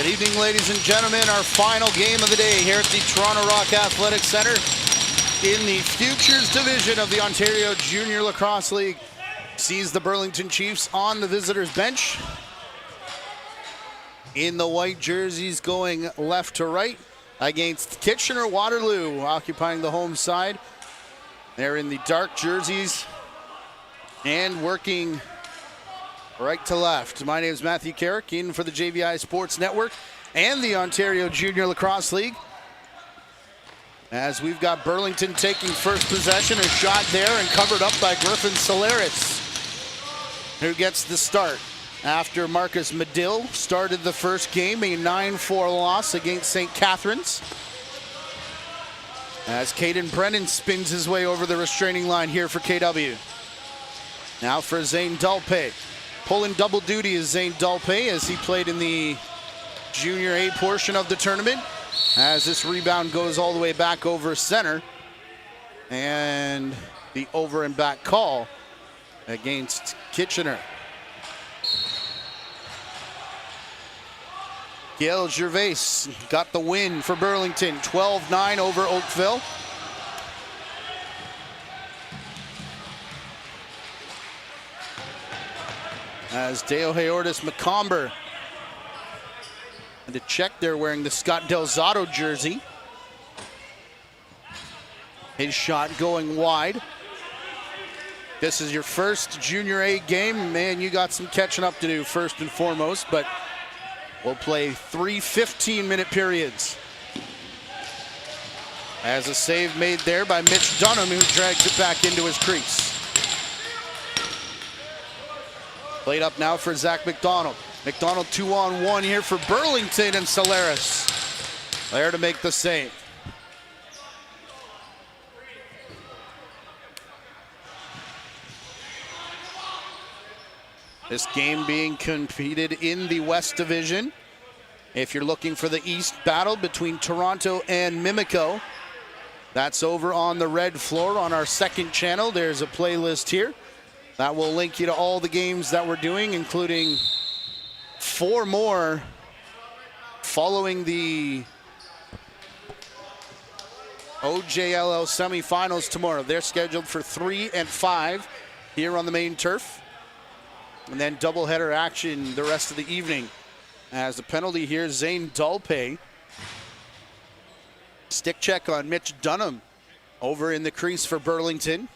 Good evening, ladies and gentlemen. Our final game of the day here at the Toronto Rock Athletic Centre in the Futures Division of the Ontario Junior Lacrosse League sees the Burlington Chiefs on the visitors' bench. In the white jerseys going left to right against Kitchener-Waterloo occupying the home side. They're in the dark jerseys and working right to left. My name is Matthew Carrick, in for the JVI Sports Network and the Ontario Junior Lacrosse League. As we've got Burlington taking first possession, a shot there and covered up by Griffin Solaris, who gets the start after Marcus Medill started the first game, a 9-4 loss against St. Catharines. As Caden Brennan spins his way over the restraining line here for KW. Now for Zane Dulpe. Pulling double duty is Zane Dulpe as he played in the Junior A portion of the tournament. As this rebound goes all the way back over center. And the over and back call against Kitchener. Gail Gervais got the win for Burlington, 12-9 over Oakville. As Deo Heordis McComber and to check there wearing the Scott Delzato jersey. His shot going wide. This is your first Junior A game. Man, you got some catching up to do first and foremost, but we'll play 3 15-minute periods. As a save made there by Mitch Dunham, who drags it back into his crease. Played up now for Zach McDonald. McDonald 2-on-1 here for Burlington, and Solaris there to make the save. This game being competed in the West Division. If you're looking for the East battle between Toronto and Mimico, that's over on the red floor on our second channel. There's a playlist here that will link you to all the games that we're doing, including 4 more following the OJLL semifinals tomorrow. They're scheduled for 3 and 5 here on the main turf. And then doubleheader action the rest of the evening. As the penalty here, Zane Dulpe. Stick check on Mitch Dunham over in the crease for Burlington.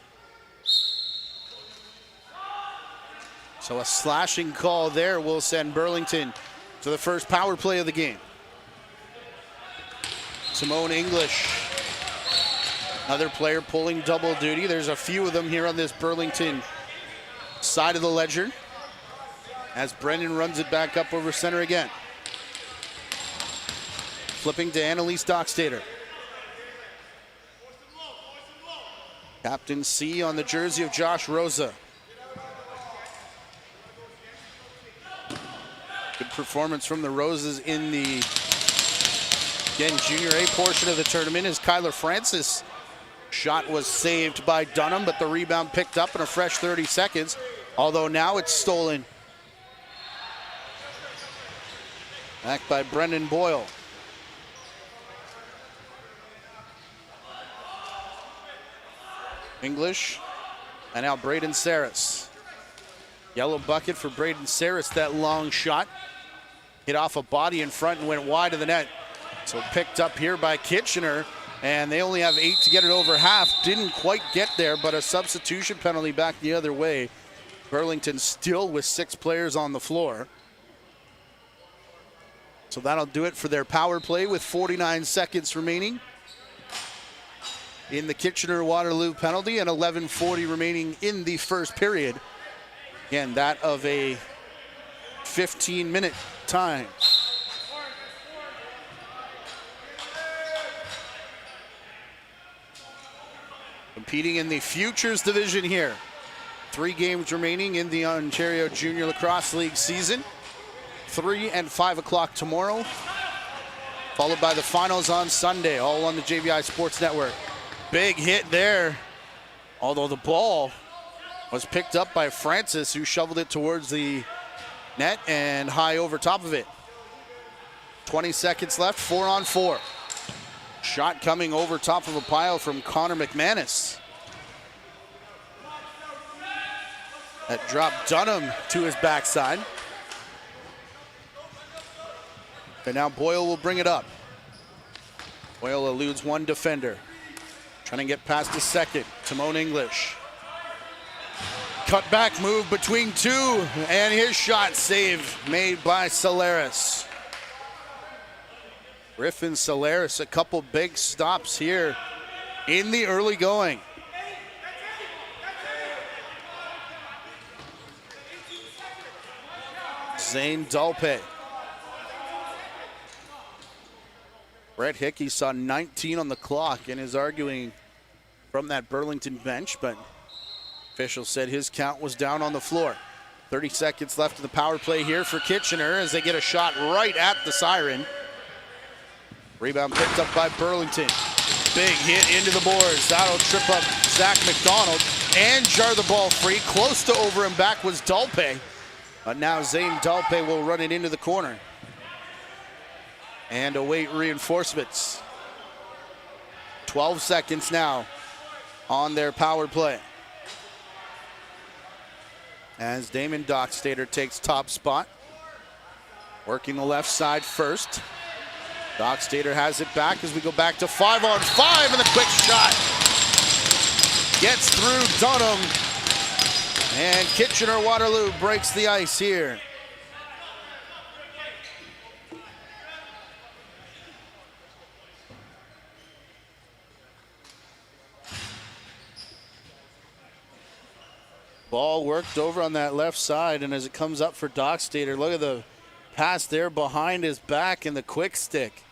So a slashing call there will send Burlington to the first power play of the game. Simone English, another player pulling double duty. There's a few of them here on this Burlington side of the ledger. As Brendan runs it back up over center again. Flipping to Annalise Dockstader. Captain C on the jersey of Josh Rosa. Good performance from the Roses in the, again, Junior A portion of the tournament as Kyler Francis. Shot was saved by Dunham, but the rebound picked up in a fresh 30 seconds, although now it's stolen. Back by Brendan Boyle. English, and now Braden Saris. Yellow bucket for Braden Saris, that long shot. Hit off a body in front and went wide of the net. So picked up here by Kitchener, and they only have 8 to get it over half. Didn't quite get there, but a substitution penalty back the other way. Burlington still with 6 players on the floor. So that'll do it for their power play with 49 seconds remaining in the Kitchener-Waterloo penalty and 11:40 remaining in the first period. Again, that of a 15-minute time. Competing in the Futures Division here. 3 games remaining in the Ontario Junior Lacrosse League season. 3 and 5 o'clock tomorrow, followed by the finals on Sunday, all on the JVI Sports Network. Big hit there, although the ball was picked up by Francis, who shoveled it towards the net and high over top of it. 20 seconds left, 4-on-4. Shot coming over top of a pile from Connor McManus. That dropped Dunham to his backside. And now Boyle will bring it up. Boyle eludes one defender. Trying to get past the second. Timon English. Cut back move between two, and his shot save made by Solaris. Griffin Solaris, a couple big stops here in the early going. Zane Dalpe. Brett Hickey saw 19 on the clock and is arguing from that Burlington bench, but official said his count was down on the floor. 30 seconds left in the power play here for Kitchener as they get a shot right at the siren. Rebound picked up by Burlington. Big hit into the boards. That'll trip up Zach McDonald and jar the ball free. Close to over and back was Dalpe. But now Zane Dalpe will run it into the corner and await reinforcements. 12 seconds now on their power play. As Damon Dockstader takes top spot. Working the left side first. Dockstader has it back as we go back to 5-on-5, and the quick shot gets through Dunham. And Kitchener-Waterloo breaks the ice here. Ball worked over on that left side, and as it comes up for Dockstader, look at the pass there behind his back and the quick stick.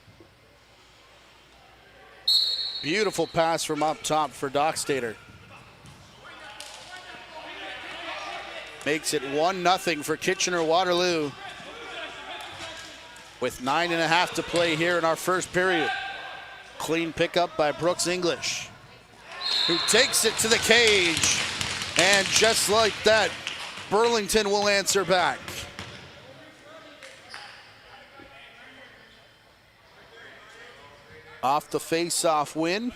Beautiful pass from up top for Dockstader. Makes it 1-0 for Kitchener-Waterloo with 9.5 to play here in our first period. Clean pickup by Brooks English, who takes it to the cage. And just like that, Burlington will answer back. Off the face-off win.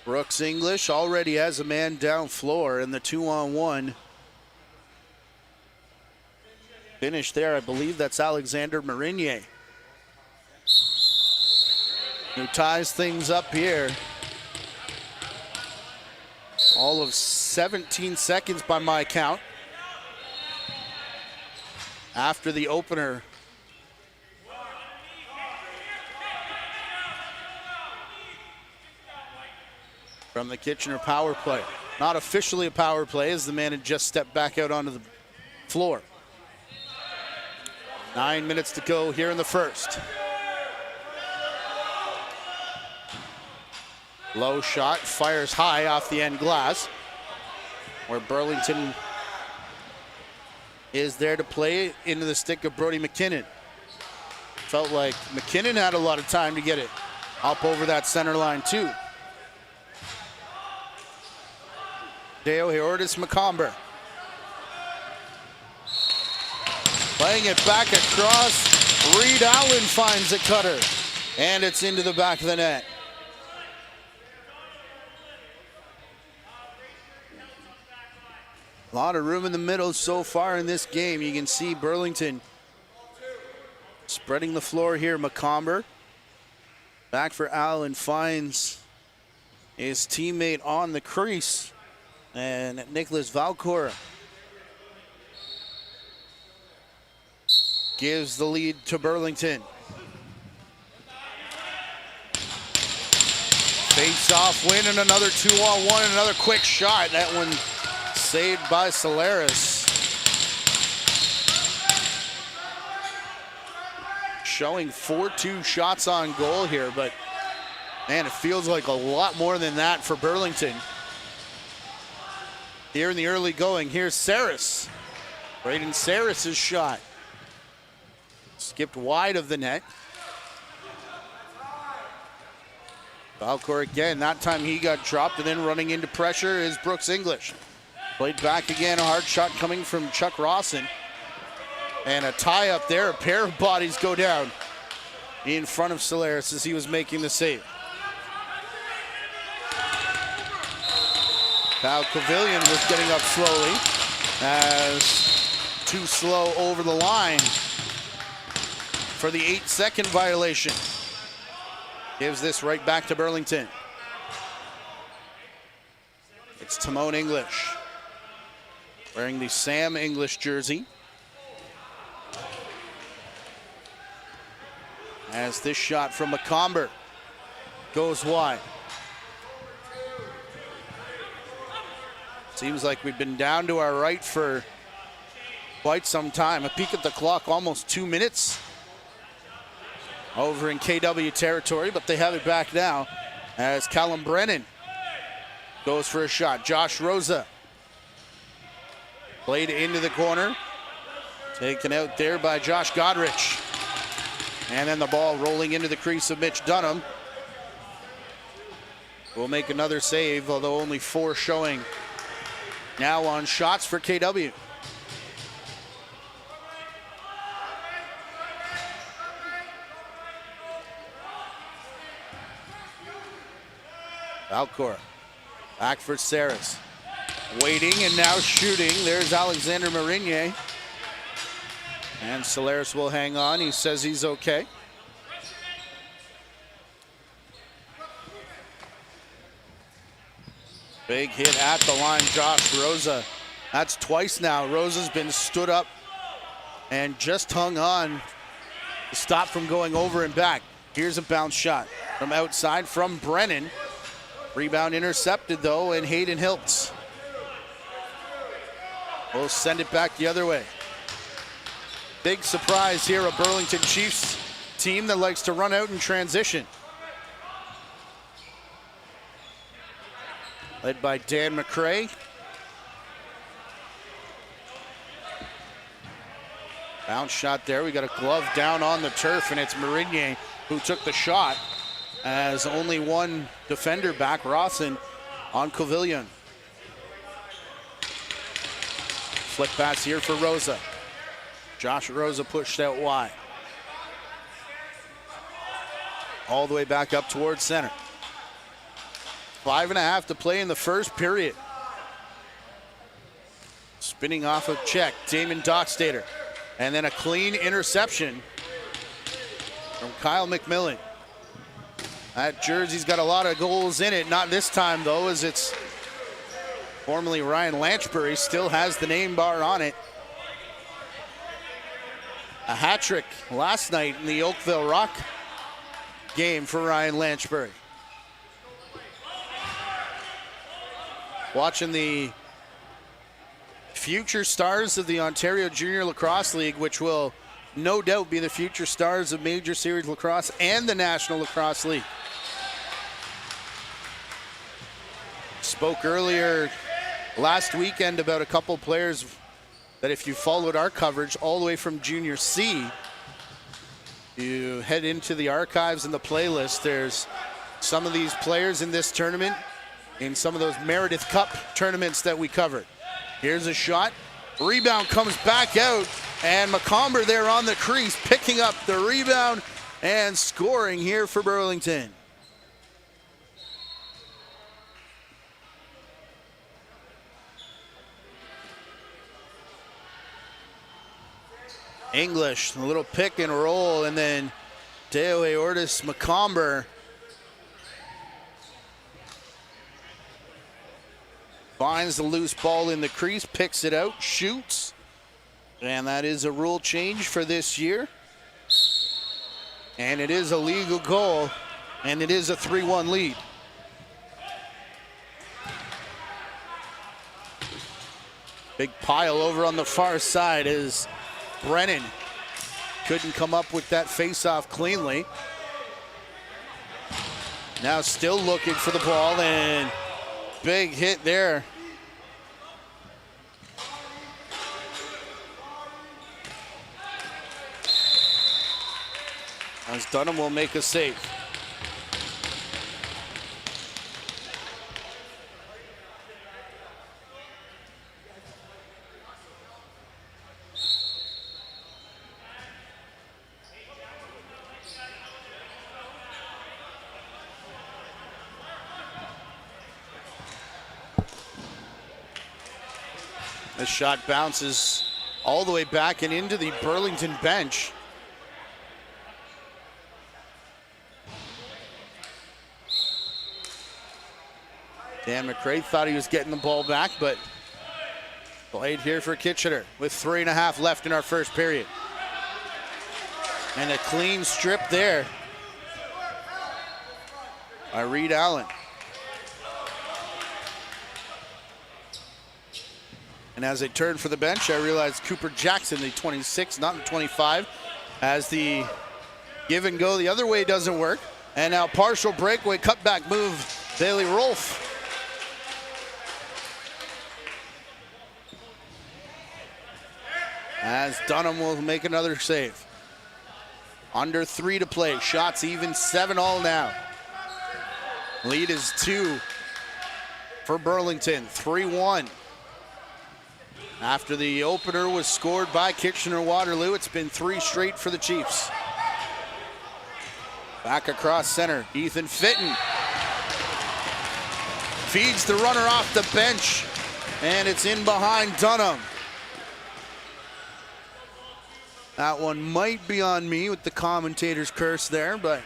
Brooks English already has a man down floor in the 2-on-1. Finish there, I believe that's Alexander Marinier, who ties things up here. All of 17 seconds by my count after the opener. From the Kitchener power play. Not officially a power play, as the man had just stepped back out onto the floor. 9 minutes to go here in the first. Low shot, fires high off the end glass, where Burlington is there to play it into the stick of Brody McKinnon. Felt like McKinnon had a lot of time to get it up over that center line too. Deo Heordis McComber. Playing it back across. Reed Allen finds a cutter. And it's into the back of the net. A lot of room in the middle so far in this game. You can see Burlington spreading the floor here. McComber back for Allen, finds his teammate on the crease. And Nicholas Valcourt gives the lead to Burlington. Face-off win and another 2-on-1, another quick shot. That one saved by Solaris. Showing 4-2 shots on goal here, but man, it feels like a lot more than that for Burlington. Here in the early going, here's Saris. Braden Saris' shot. Skipped wide of the net. Valcourt again, that time he got dropped, and then running into pressure is Brooks English. Played back again, a hard shot coming from Chuck Rawson. And a tie up there. A pair of bodies go down in front of Solaris as he was making the save. Kyle Quvillion was getting up slowly as too slow over the line for the 8-second violation. Gives this right back to Burlington. It's Timon English wearing the Sam English jersey. As this shot from McComber goes wide. Seems like we've been down to our right for quite some time. A peek at the clock, almost 2 minutes over in KW territory, but they have it back now as Callum Brennan goes for a shot. Josh Rosa played into the corner, taken out there by Josh Godrich. And then the ball rolling into the crease of Mitch Dunham. Will make another save, although only 4 showing now on shots for KW. Valcourt back for Saris. Waiting and now shooting. There's Alexander Marinier. And Solaris will hang on. He says he's okay. Big hit at the line, Josh Rosa. That's twice now. Rosa's been stood up and just hung on to stop from going over and back. Here's a bounce shot from outside from Brennan. Rebound intercepted though, and Hayden Hiltz will send it back the other way. Big surprise here, a Burlington Chiefs team that likes to run out in transition. Led by Dan McCray. Bounce shot there. We got a glove down on the turf, and it's Marinier who took the shot as only one defender back, Rawson on Quvillion. Flick pass here for Rosa. Josh Rosa pushed out wide. All the way back up towards center. 5.5 to play in the first period. Spinning off of check, Damon Dockstader. And then a clean interception from Kyle McMillan. That jersey's got a lot of goals in it. Not this time though, as it's formerly Ryan Lanchbury, still has the name bar on it. A hat trick last night in the Oakville Rock game for Ryan Lanchbury. Watching the future stars of the Ontario Junior Lacrosse League, which will no doubt be the future stars of Major Series Lacrosse and the National Lacrosse League. Spoke earlier last weekend about a couple players that if you followed our coverage all the way from Junior C, you head into the archives and the playlist. There's some of these players in this tournament in some of those Meredith Cup tournaments that we covered. Here's a shot. Rebound comes back out, and McComber there on the crease, picking up the rebound and scoring here for Burlington. English, a little pick and roll, and then Deo Ortiz McComber finds the loose ball in the crease, picks it out, shoots, and that is a rule change for this year. And it is a legal goal, and it is a 3-1 lead. Big pile over on the far side as Brennan couldn't come up with that face-off cleanly. Now still looking for the ball, and big hit there. As Dunham will make a save. The shot bounces all the way back and into the Burlington bench. Dan McCray thought he was getting the ball back, but played here for Kitchener with 3.5 left in our first period. And a clean strip there by Reed Allen. And as I turned for the bench, I realized Cooper Jackson, the 26, not the 25, as the give and go the other way doesn't work. And now partial breakaway cutback move, Bailey Rolfe. As Dunham will make another save. Under 3 to play, shots even, 7-all now. Lead is 2 for Burlington, 3-1. After the opener was scored by Kitchener-Waterloo, it's been 3 straight for the Chiefs. Back across center, Ethan Fitton. Feeds the runner off the bench, and it's in behind Dunham. That one might be on me with the commentator's curse there, but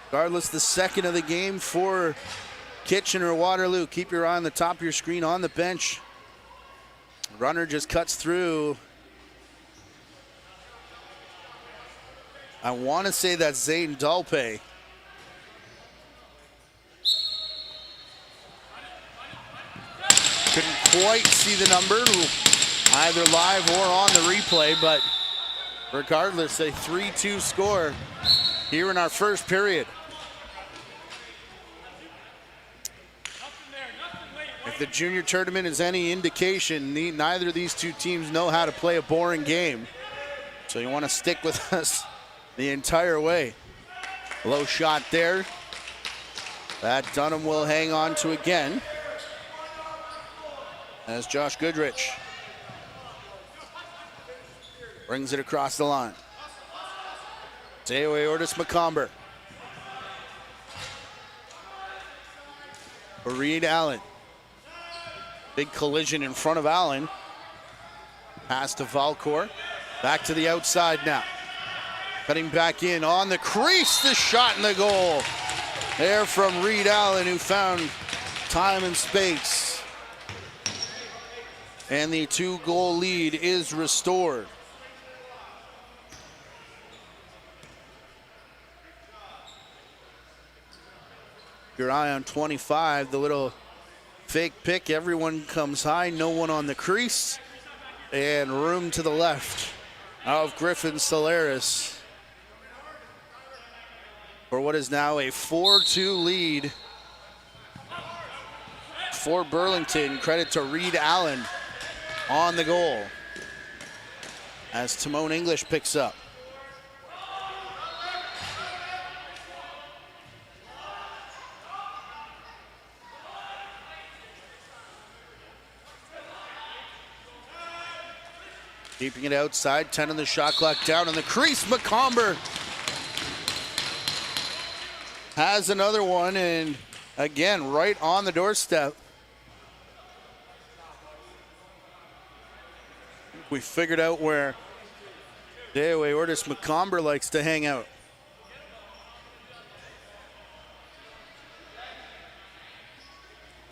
regardless, the second of the game for Kitchener-Waterloo. Keep your eye on the top of your screen on the bench. Runner just cuts through. I want to say that's Zane Dalpe. Couldn't quite see the number, either live or on the replay, but regardless, a 3-2 score here in our first period. If the junior tournament is any indication, neither of these two teams know how to play a boring game. So you want to stick with us the entire way. Low shot there. That Dunham will hang on to again. As Josh Goodrich brings it across the line. Deoe Ortis McComber. Reed Allen. Big collision in front of Allen. Pass to Valcourt. Back to the outside now. Cutting back in on the crease. The shot in the goal. There from Reed Allen, who found time and space. And the 2-goal lead is restored. Your eye on 25, the little fake pick. Everyone comes high, no one on the crease. And room to the left of Griffin Solaris for what is now a 4-2 lead for Burlington. Credit to Reed Allen on the goal as Timon English picks up. Keeping it outside, 10 on the shot clock, down on the crease. McComber has another one, and again, right on the doorstep. We figured out where Deoe Ortis McComber likes to hang out.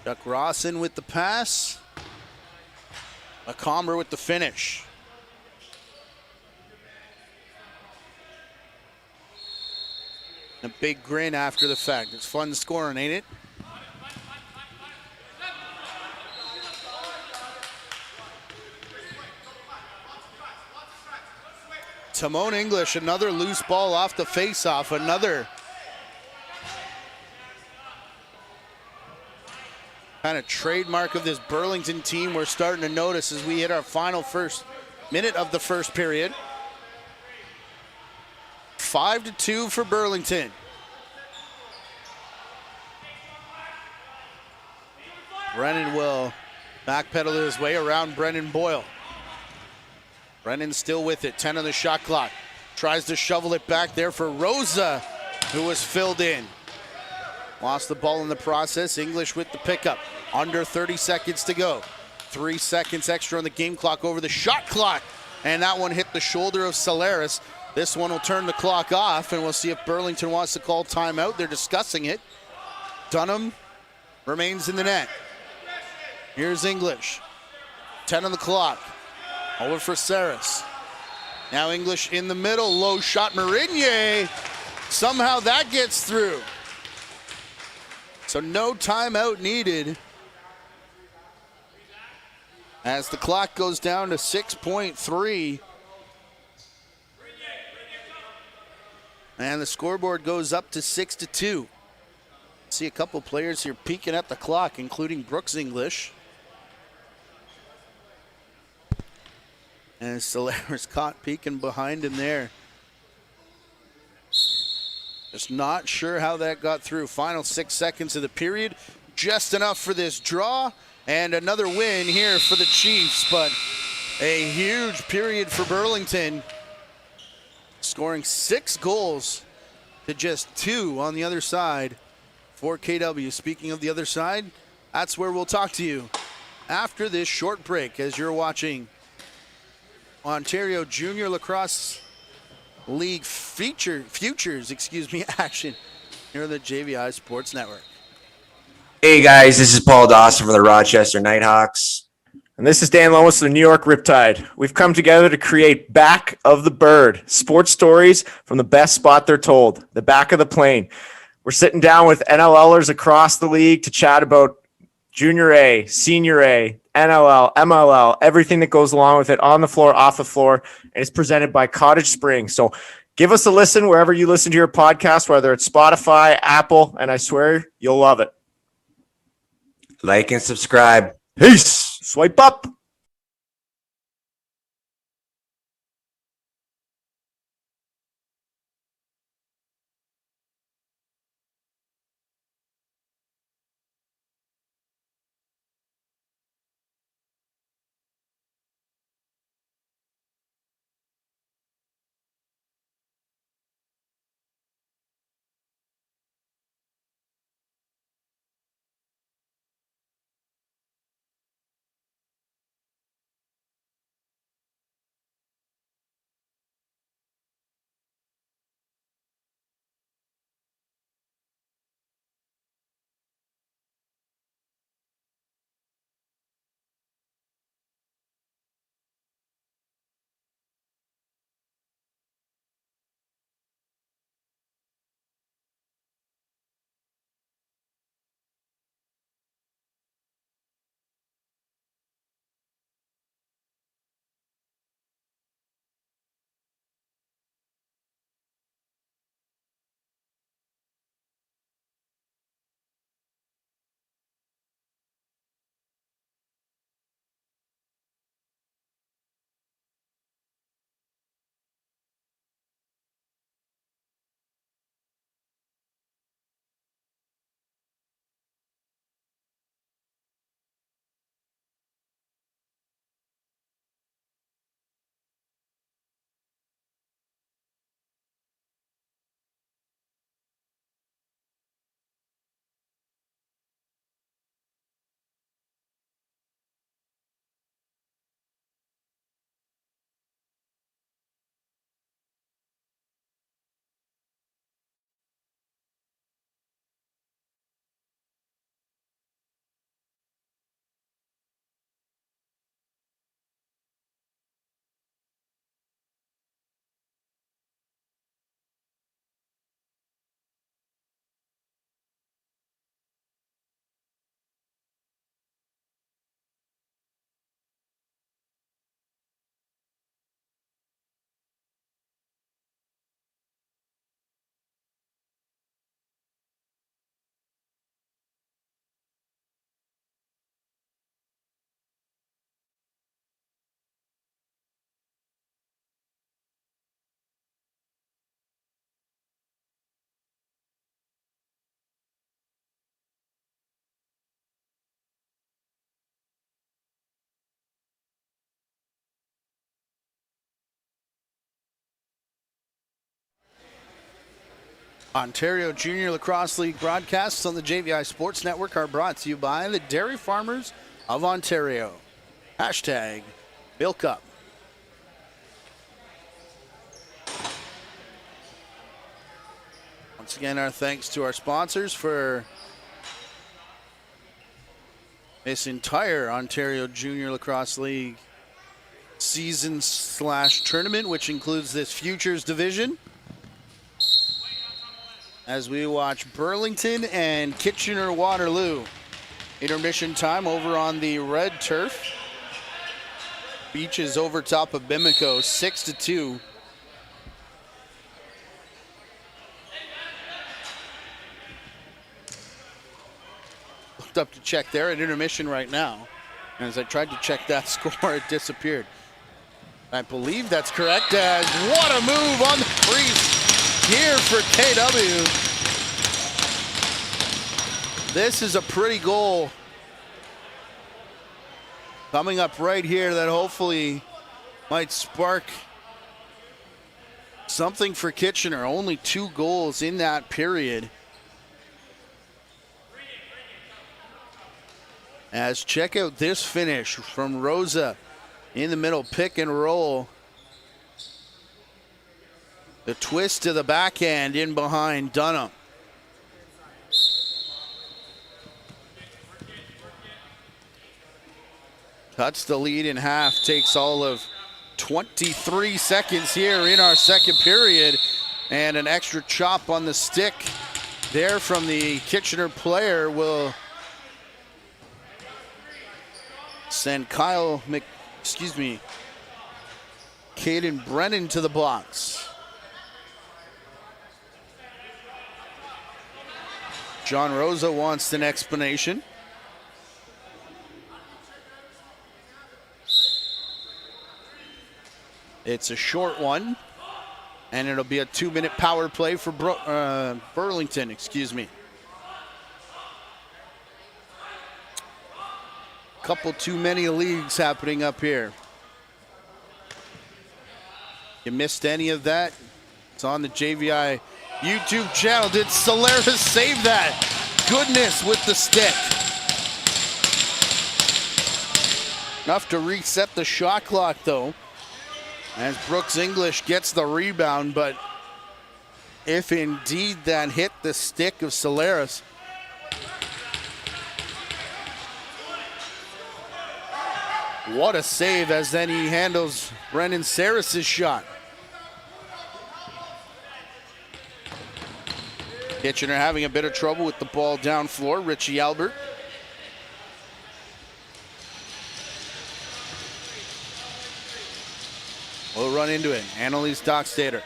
Chuck Rawson with the pass. McComber with the finish. A big grin after the fact. It's fun scoring, ain't it? Timon English, another loose ball off the face-off. Another kind of trademark of this Burlington team we're starting to notice as we hit our final first minute of the first period. 5-2 for Burlington. Brennan will backpedal his way around Brennan Boyle. Brennan still with it, 10 on the shot clock. Tries to shovel it back there for Rosa, who was filled in. Lost the ball in the process. English with the pickup. Under 30 seconds to go. 3 seconds extra on the game clock over the shot clock. And that one hit the shoulder of Solaris. This one will turn the clock off, and we'll see if Burlington wants to call timeout. They're discussing it. Dunham remains in the net. Here's English. 10 on the clock. Over for Saris. Now English in the middle. Low shot. Marinier. Somehow that gets through. So no timeout needed. As the clock goes down to 6.3. And the scoreboard goes up to 6-2. See a couple players here peeking at the clock, including Brooks English. And Solaris caught peeking behind him there. Just not sure how that got through. Final 6 seconds of the period. Just enough for this draw. And another win here for the Chiefs. But a huge period for Burlington. Scoring 6 goals to just 2 on the other side for KW. Speaking of the other side, that's where we'll talk to you after this short break as you're watching Ontario Junior Lacrosse League futures action here on the JVI Sports Network. Hey guys, this is Paul Dawson from the Rochester Nighthawks. And this is Dan Lomas of the New York Riptide. We've come together to create Back of the Bird, sports stories from the best spot they're told, the back of the plane. We're sitting down with NLLers across the league to chat about Junior A, Senior A, NLL, MLL, everything that goes along with it, on the floor, off the floor, and it's presented by Cottage Springs. So give us a listen wherever you listen to your podcast, whether it's Spotify, Apple, and I swear you'll love it. Like and subscribe. Peace. Swipe up. Ontario Junior Lacrosse League broadcasts on the JVI Sports Network are brought to you by the Dairy Farmers of Ontario. Hashtag Milk Up. Once again, our thanks to our sponsors for this entire Ontario Junior Lacrosse League season/tournament, which includes this Futures Division. As we watch Burlington and Kitchener-Waterloo. Intermission time over on the red turf. Beach is over top of Bimiko, 6-2. Looked up to check there at intermission right now. And as I tried to check that score, it disappeared. I believe that's correct. As what a move on the crease here for KW. This is a pretty goal coming up right here that hopefully might spark something for Kitchener. Only 2 goals in that period. As check out this finish from Rosa in the middle, pick and roll. The twist to the backhand in behind Dunham. Cuts the lead in half, takes all of 23 seconds here in our second period. And an extra chop on the stick there from the Kitchener player will send Caden Brennan to the box. John Rosa wants an explanation. It's a short one, and it'll be a 2-minute power play for Burlington, Couple too many leagues happening up here. You missed any of that? It's on the JVI YouTube channel. Did Solaris save that? Goodness with the stick. Enough to reset the shot clock though. As Brooks English gets the rebound, but if indeed that hit the stick of Solaris, what a save as then he handles Brendan Saris's shot. Kitchener having a bit of trouble with the ball down floor. Richie Albert. We'll run into it. Annalise Dockstader.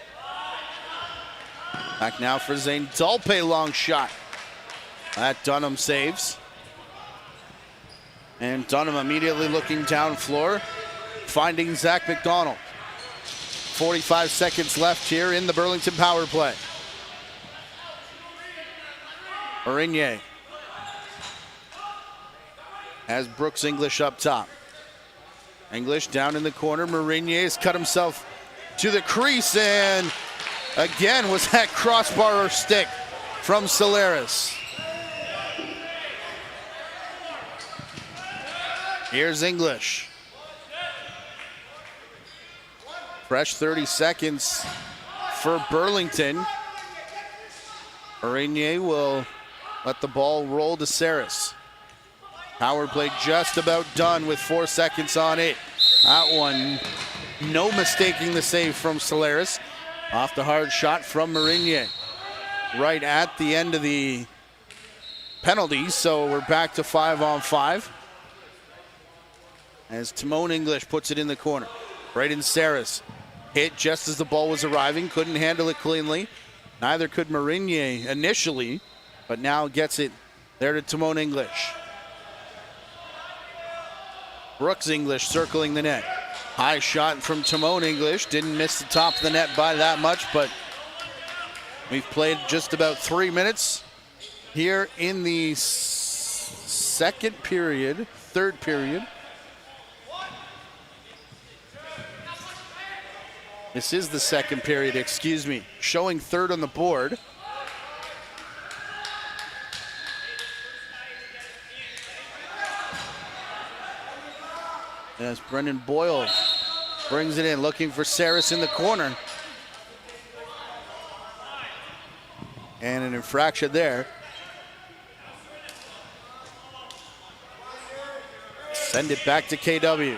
Back now for Zane Dalpe, long shot. That Dunham saves. And Dunham immediately looking down floor, finding Zach McDonald. 45 seconds left here in the Burlington power play. Marinier has Brooks English up top. English down in the corner. Marinier has cut himself to the crease, and again was that crossbar or stick from Solaris. Here's English. Fresh 30 seconds for Burlington. Marinier will let the ball roll to Saris. Power play just about done with 4 seconds on it. That one, no mistaking the save from Solaris. Off the hard shot from Marinier. Right at the end of the penalty, so we're back to 5-on-5. As Timon English puts it in the corner. Braden Saris hit just as the ball was arriving. Couldn't handle it cleanly. Neither could Marinier initially, but now gets it there to Timon English. Brooks English circling the net. High shot from Timon English. Didn't miss the top of the net by that much, but we've played just about 3 minutes here in the third period. This is the second period, excuse me. Showing third on the board. as Brendan Boyle brings it in, looking for Saris in the corner. And an infraction there. Send it back to KW.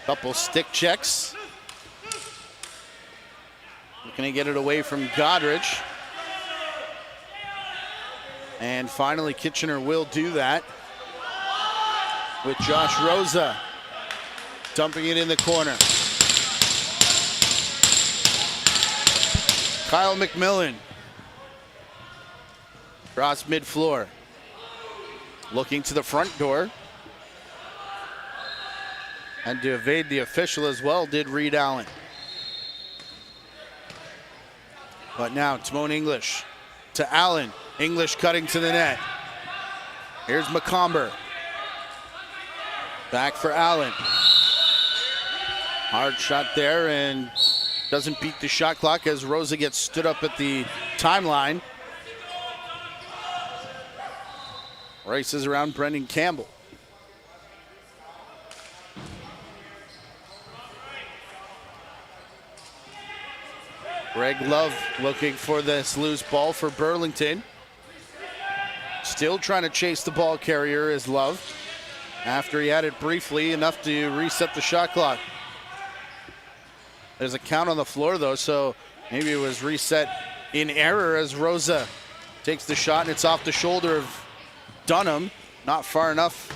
Couple stick checks. Looking to get it away from Godrich. And finally, Kitchener will do that with Josh Rosa dumping it in the corner. Kyle McMillan across mid-floor. Looking to the front door. And to evade the official as well did Reed Allen. But now Timon English to Allen. English cutting to the net. Here's McComber. Back for Allen. Hard shot there and doesn't beat the shot clock as Rosa gets stood up at the timeline. Races around Brendan Campbell. Greg Love looking for this loose ball for Burlington. Still trying to chase the ball carrier is Love. After he had it briefly, enough to reset the shot clock. There's a count on the floor though, so maybe it was reset in error as Rosa takes the shot and it's off the shoulder of Dunham. Not far enough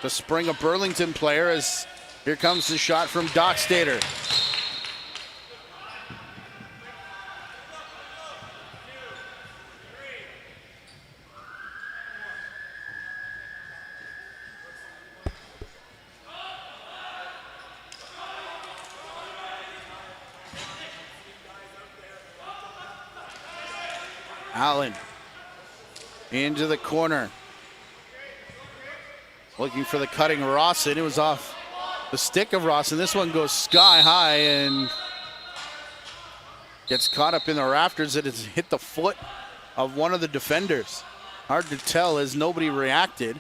to spring a Burlington player as here comes the shot from Dockstader. Allen into the corner. Looking for the cutting Rawson. It was off the stick of Rawson. This one goes sky high and gets caught up in the rafters. It has hit the foot of one of the defenders. Hard to tell as nobody reacted.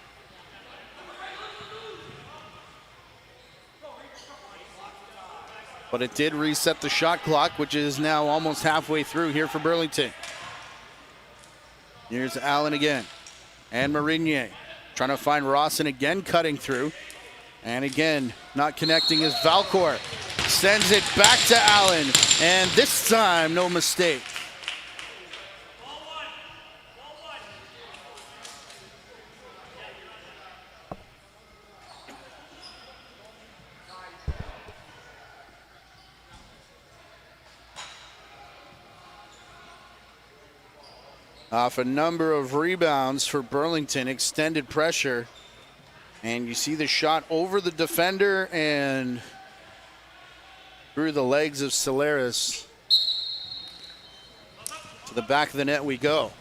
But it did reset the shot clock, which is now almost halfway through here for Burlington. Here's Allen again. And Marinier trying to find Rawson again, cutting through. And again, not connecting is Valcourt. Sends it back to Allen. And this time, no mistake. Off a number of rebounds for Burlington, extended pressure. And you see the shot over the defender and through the legs of Solaris. To the back of the net we go.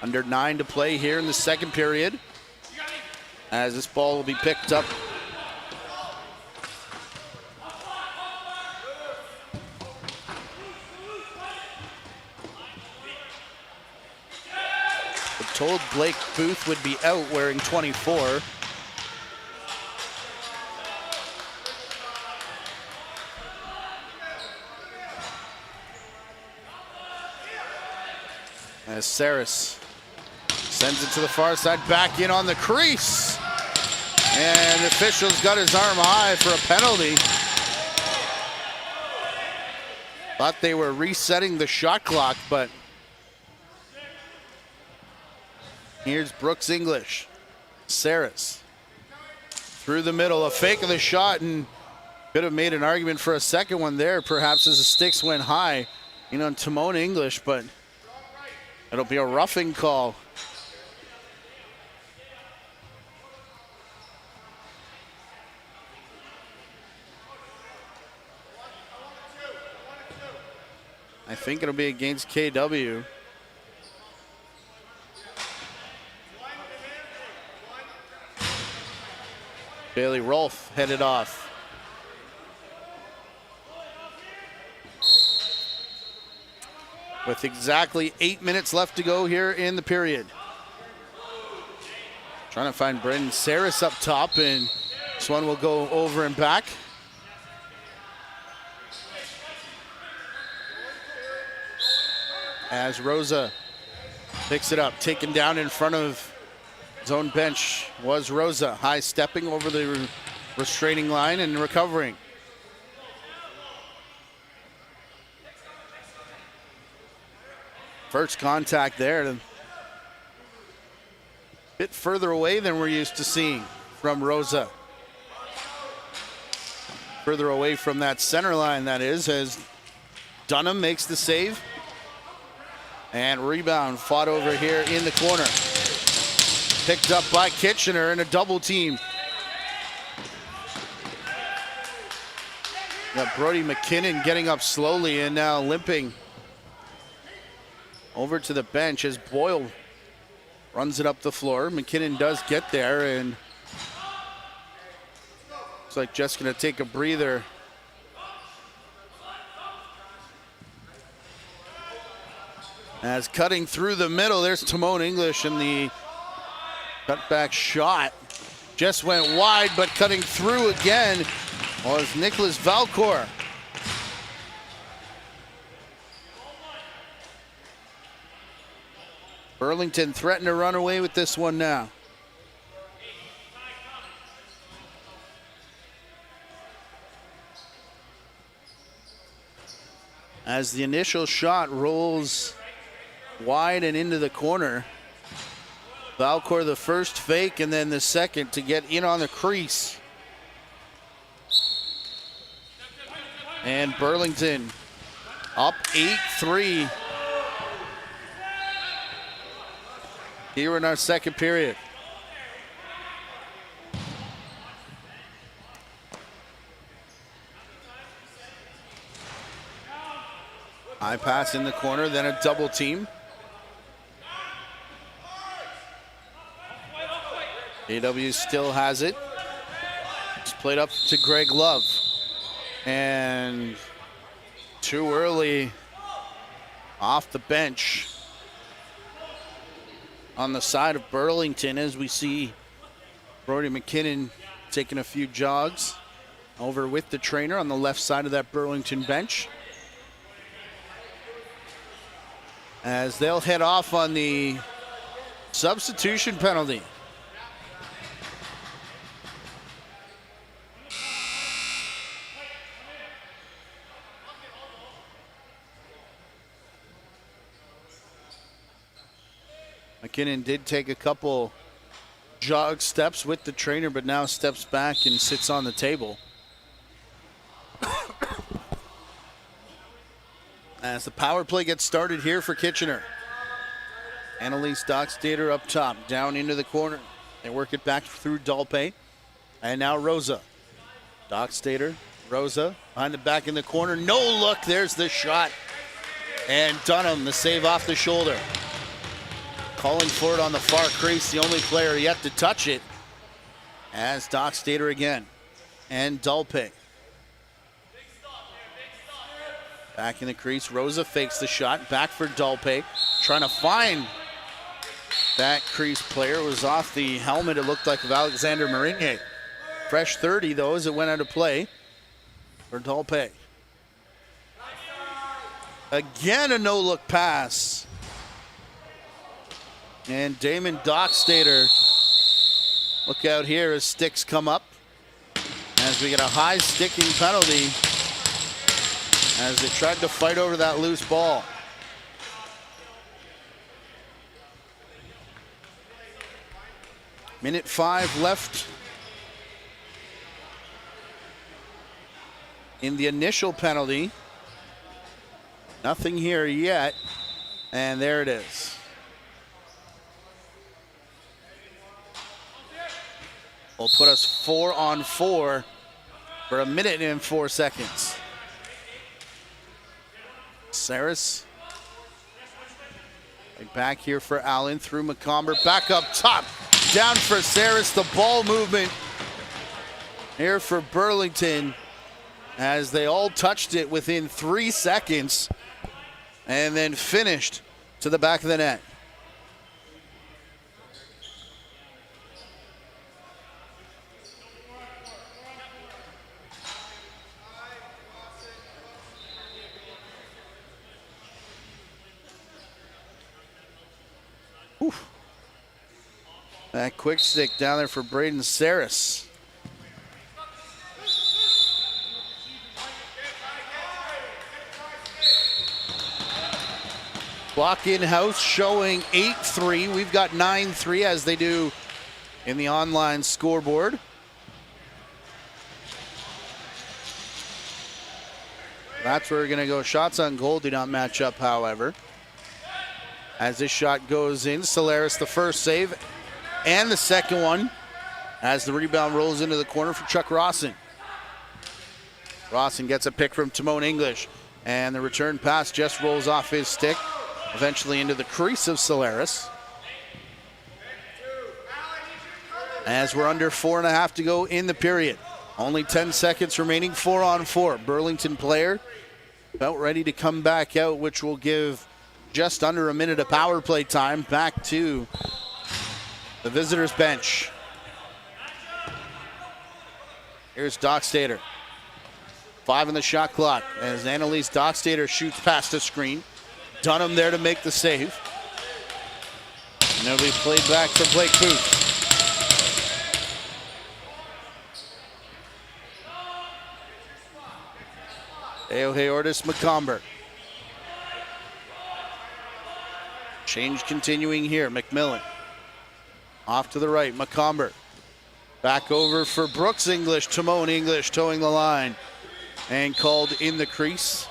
Under 9 to play here in the second period. As this ball will be picked up. Told Blake Booth would be out wearing 24. As Saris sends it to the far side, back in on the crease. And the official's got his arm high for a penalty. Thought they were resetting the shot clock, but here's Brooks English. Saris through the middle, a fake of the shot, and could have made an argument for a second one there, perhaps as the sticks went high, on Timon English, but it'll be a roughing call. I think it'll be against KW. Bailey Rolfe headed off. with exactly 8 minutes left to go here in the period. Trying to find Brendan Saris up top, and this one will go over and back. As Rosa picks it up, taken down in front of his own bench was Rosa, high stepping over the restraining line and recovering. First contact there, a bit further away than we're used to seeing from Rosa. Further away from that center line, that is, as Dunham makes the save. And rebound fought over here in the corner. Picked up by Kitchener in a double team. Got Brody McKinnon getting up slowly and now limping over to the bench as Boyle runs it up the floor. McKinnon does get there, and looks like just gonna take a breather. As cutting through the middle, there's Timon English, and the cutback shot just went wide, but cutting through again was Nicholas Valcourt. Burlington threatened to run away with this one now. As the initial shot rolls wide and into the corner, Valcourt the first fake and then the second to get in on the crease. And Burlington up 8-3 here in our second period. High pass in the corner, then a double team. AW still has it. It's played up to Greg Love. And too early off the bench on the side of Burlington, as we see Brody McKinnon taking a few jogs over with the trainer on the left side of that Burlington bench. As they'll head off on the substitution penalty. McKinnon did take a couple jog steps with the trainer, but now steps back and sits on the table. As the power play gets started here for Kitchener. Annalise Dockstader up top, down into the corner. They work it back through Dalpe. And now Rosa. Dockstader, Rosa, behind the back in the corner. No look, there's the shot. And Dunham, the save off the shoulder. Calling for it on the far crease, the only player yet to touch it. As Dockstader again. And Dalpe. Back in the crease, Rosa fakes the shot, back for Dalpe, trying to find that crease player. It was off the helmet, it looked like, of Alexander Marinier. Fresh 30 though as it went out of play for Dalpe. Again a no-look pass. And Damon Dockstader, look out here as sticks come up. As we get a high sticking penalty as they tried to fight over that loose ball. Minute 5 left in the initial penalty. Nothing here yet, and there it is. Will put us 4-on-4 for a minute and 4 seconds. Saris. Back here for Allen through McComber. Back up top. Down for Saris. The ball movement here for Burlington as they all touched it within 3 seconds. and then finished to the back of the net. Oof. That quick stick down there for Braden Saris. Clock in-house showing 8-3. We've got 9-3 as they do in the online scoreboard. That's where we're going to go. Shots on goal do not match up, however. As this shot goes in, Solaris the first save and the second one as the rebound rolls into the corner for Chuck Rawson. Rawson gets a pick from Timon English, and the return pass just rolls off his stick, eventually into the crease of Solaris. As we're under 4.5 to go in the period. Only 10 seconds remaining, 4-on-4. Burlington player about ready to come back out, which will give just under a minute of power play time back to the visitors' bench. Here's Dockstader. 5 on the shot clock as Annalise Dockstader shoots past the screen. Dunham there to make the save. And it'll be played back for Blake Booth. Eohe Ortis McComber. Change continuing here. McMillan. Off to the right. McComber. Back over for Brooks English. Timon English towing the line. And called in the crease.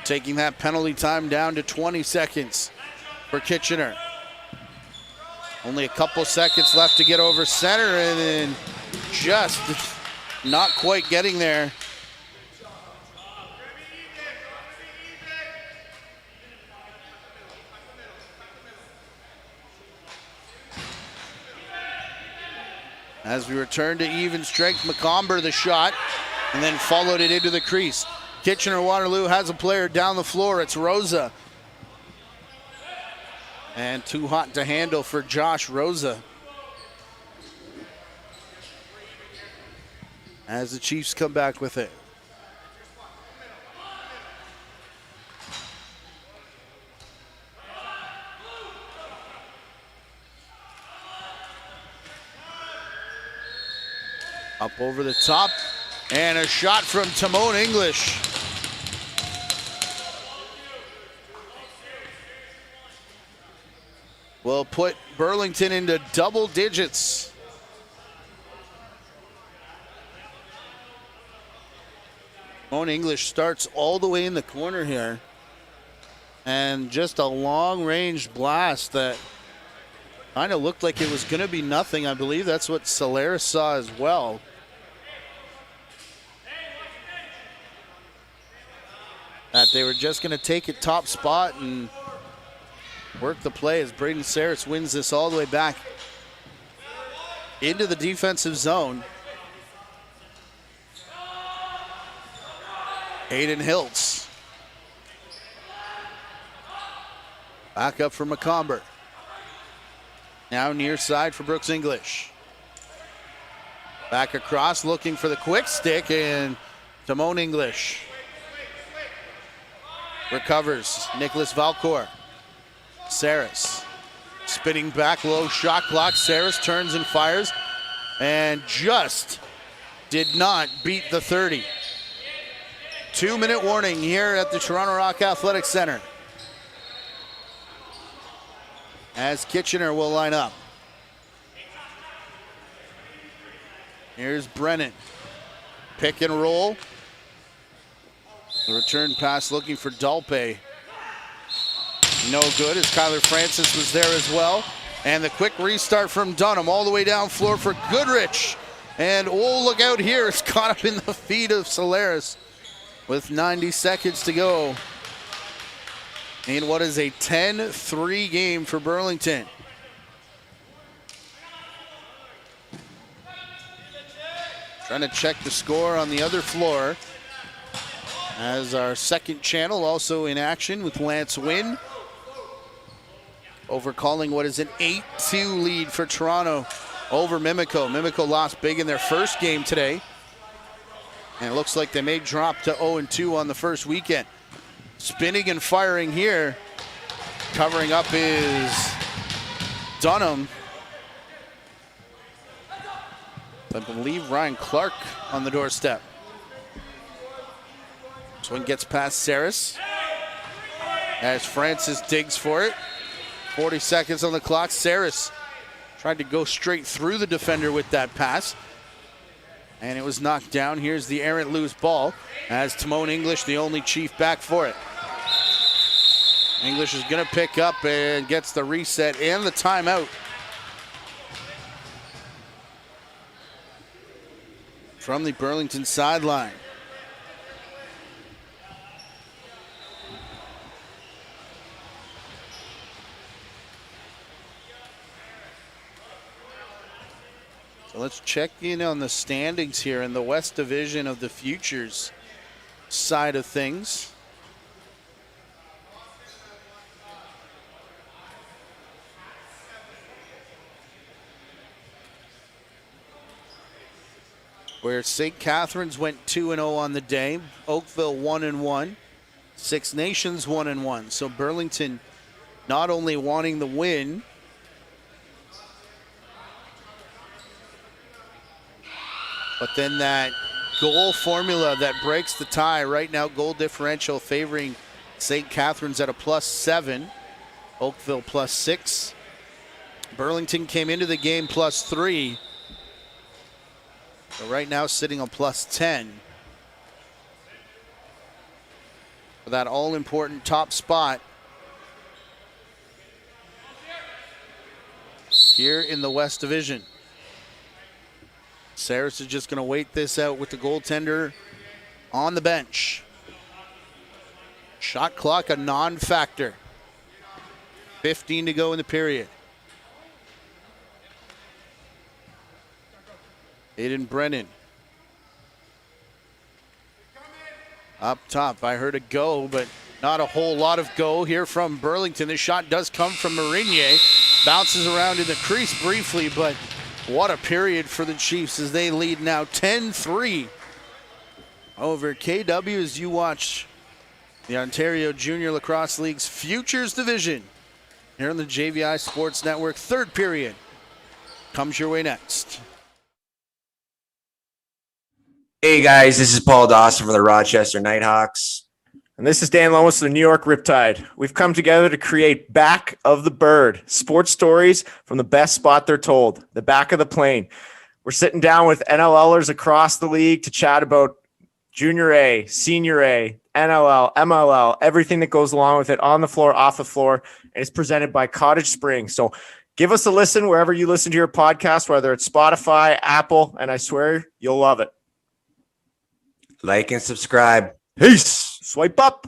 Taking that penalty time down to 20 seconds for Kitchener. Only a couple seconds left to get over center, and then just not quite getting there. As we return to even strength, McComber the shot, and then followed it into the crease. Kitchener-Waterloo has a player down the floor. It's Rosa. And too hot to handle for Josh Rosa. As the Chiefs come back with it. Up over the top, and a shot from Timon English. Will put Burlington into double digits. Timon English starts all the way in the corner here. And just a long-range blast that kind of looked like it was going to be nothing. I believe that's what Solaris saw as well. That they were just going to take it top spot and work the play as Braden Saris wins this all the way back into the defensive zone. Hayden Hiltz. Back up for McComber. Now near side for Brooks English. Back across looking for the quick stick, and Timon English recovers. Nicholas Valcourt. Saris spinning back, low shot clock. Saris turns and fires and just did not beat the 30. 2-minute warning here at the Toronto Rock Athletic Center. As Kitchener will line up. Here's Brennan. Pick and roll. The return pass looking for Dalpe. No good, as Kyler Francis was there as well. And the quick restart from Dunham all the way down floor for Goodrich. And oh, look out here, it's caught up in the feet of Solaris with 90 seconds to go in what is a 10-3 game for Burlington. Trying to check the score on the other floor. as our second channel also in action with Lance Wynn overcalling what is an 8-2 lead for Toronto over Mimico. Mimico lost big in their first game today, and it looks like they may drop to 0-2 on the first weekend. Spinning and firing here. Covering up is Dunham. I believe Ryan Clark on the doorstep. This one gets past Saris as Francis digs for it. 40 seconds on the clock. Saris tried to go straight through the defender with that pass, and it was knocked down. Here's the errant loose ball as Timon English, the only Chief, back for it. English is going to pick up and gets the reset and the timeout from the Burlington sideline. So let's check in on the standings here in the West Division of the Futures side of things. Where St. Catharines went 2-0 on the day, Oakville 1-1, Six Nations 1-1. So Burlington not only wanting the win, but then that goal formula that breaks the tie. Right now, goal differential favoring St. Catharines at a +7, Oakville +6. Burlington came into the game +3. So right now sitting on +10 for that all-important top spot here in the West Division. Saris is just going to wait this out with the goaltender on the bench. Shot clock a non-factor. 15 to go in the period. Aiden Brennan. Up top, I heard a go, but not a whole lot of go here from Burlington. The shot does come from Marinier. Bounces around in the crease briefly, but what a period for the Chiefs as they lead now 10-3 over KW as you watch the Ontario Junior Lacrosse League's Futures Division here on the JVI Sports Network. Third period comes your way next. Hey guys, this is Paul Dawson from the Rochester Nighthawks. And this is Dan Lomas of the New York Riptide. We've come together to create Back of the Bird, sports stories from the best spot they're told, the back of the plane. We're sitting down with NLLers across the league to chat about Junior A, Senior A, NLL, MLL, everything that goes along with it, on the floor, off the floor, and it's presented by Cottage Springs. So give us a listen wherever you listen to your podcast, whether it's Spotify, Apple, and I swear you'll love it. Like and subscribe. Peace. Swipe up.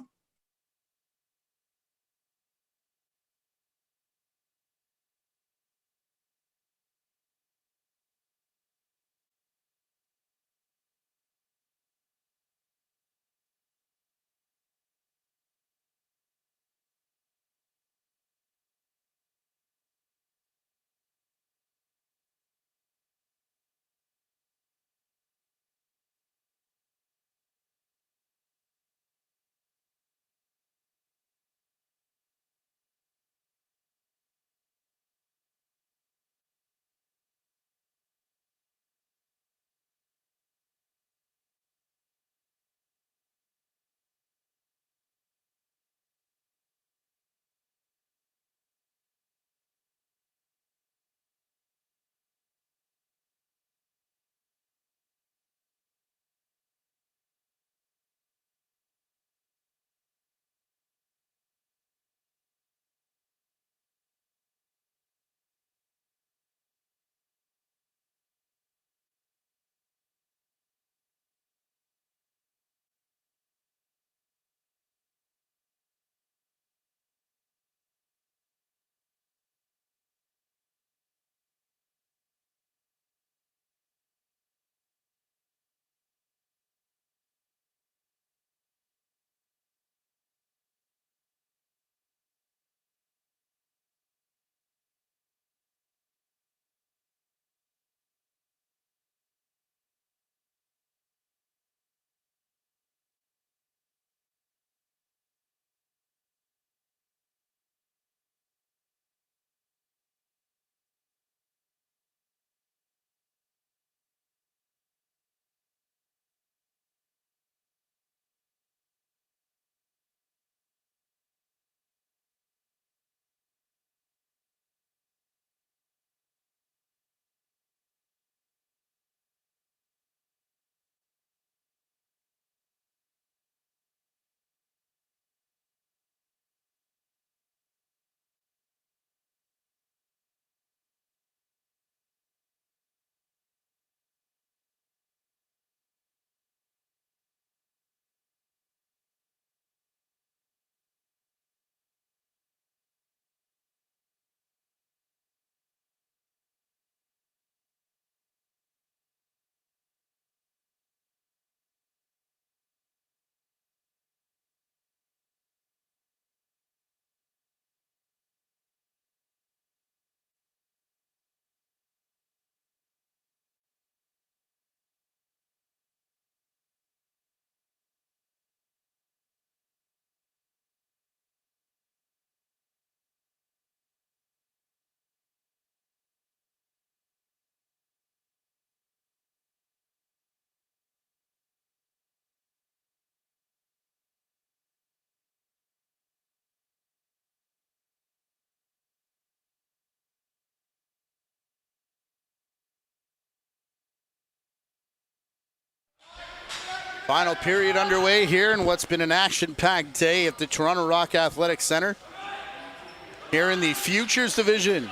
Final period underway here in what's been an action-packed day at the Toronto Rock Athletic Center. Here in the Futures Division.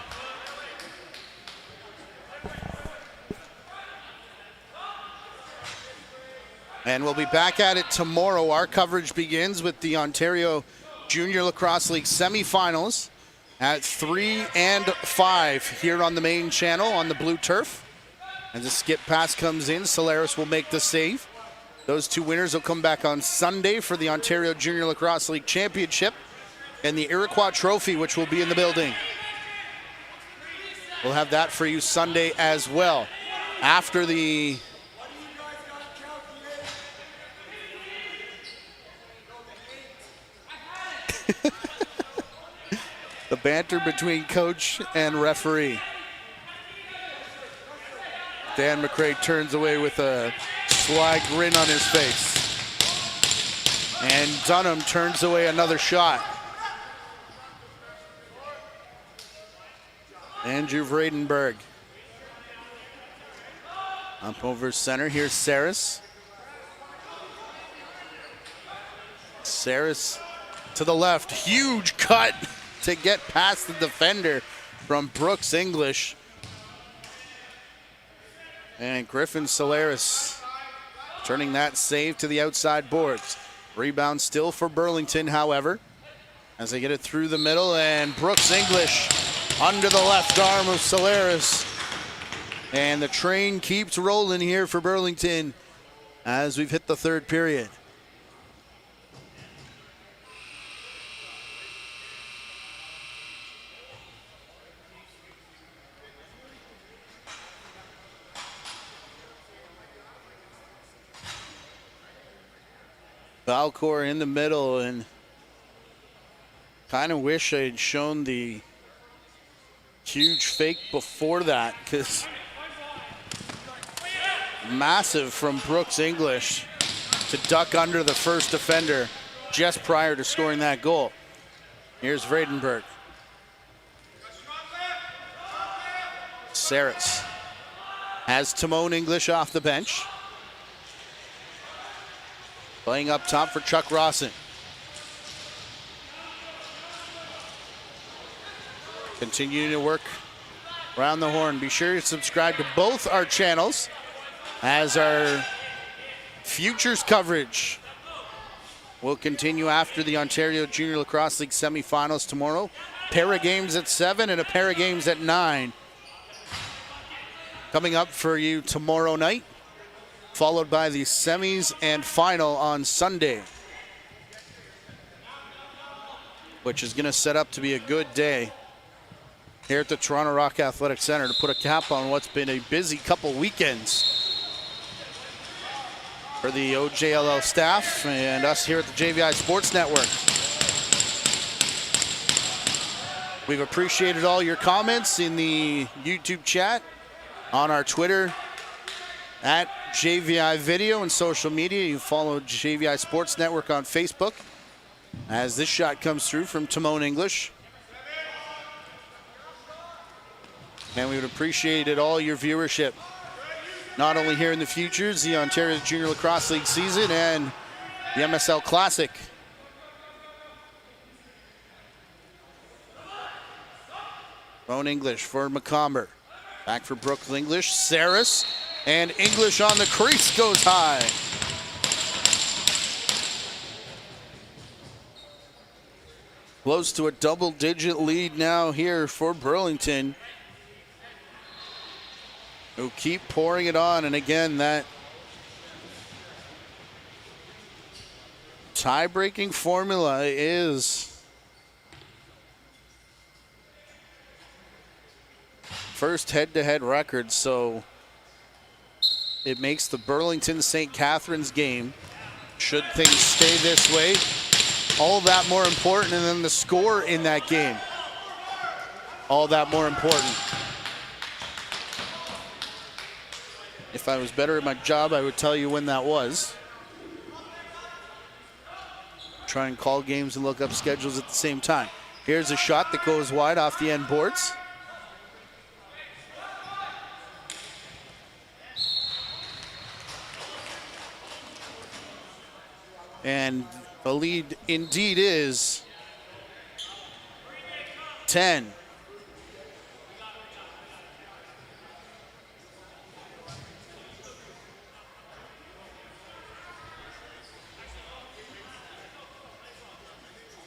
And we'll be back at it tomorrow. Our coverage begins with the Ontario Junior Lacrosse League semifinals at 3 and 5 here on the main channel on the blue turf. As the skip pass comes in, Solaris will make the save. Those two winners will come back on Sunday for the Ontario Junior Lacrosse League Championship and the Iroquois Trophy, which will be in the building. We'll have that for you Sunday as well. After the the banter between coach and referee. Dan McRae turns away with a sly grin on his face. And Dunham turns away another shot. Andrew Vredenberg. Up over center, here's Saris. Saris to the left, huge cut to get past the defender from Brooks English. And Griffin Solaris turning that save to the outside boards. Rebound still for Burlington, however, as they get it through the middle, and Brooks English under the left arm of Solaris. And the train keeps rolling here for Burlington as we've hit the third period. Valcourt in the middle, and kind of wish I had shown the huge fake before that, because massive from Brooks English to duck under the first defender just prior to scoring that goal. Here's Vredenberg. Saris has Timon English off the bench. Playing up top for Chuck Rawson. Continuing to work around the horn. Be sure to subscribe to both our channels as our futures coverage will continue after the Ontario Junior Lacrosse League semifinals tomorrow. Pair of games at 7 and a pair of games at 9. Coming up for you tomorrow night, followed by the semis and final on Sunday, which is going to set up to be a good day here at the Toronto Rock Athletic Center to put a cap on what's been a busy couple weekends for the OJLL staff and us here at the JVI Sports Network. We've appreciated all your comments in the YouTube chat, on our Twitter, at JVI Video and social media. You follow JVI Sports Network on Facebook as this shot comes through from Timon English. And we would appreciate it all your viewership, not only here in the Futures, the Ontario Junior Lacrosse League season, and the MSL Classic. Timon English for McComber. Back for Brooks English. Saris. And English on the crease goes high. Close to a double-digit lead now here for Burlington, who keep pouring it on. And again, that tie-breaking formula is first head-to-head record, so it makes the Burlington-St. Catharines game, should things stay this way, all that more important, and then the score in that game, all that more important. If I was better at my job, I would tell you when that was. Try and call games and look up schedules at the same time. Here's a shot that goes wide off the end boards. And the lead indeed is 10.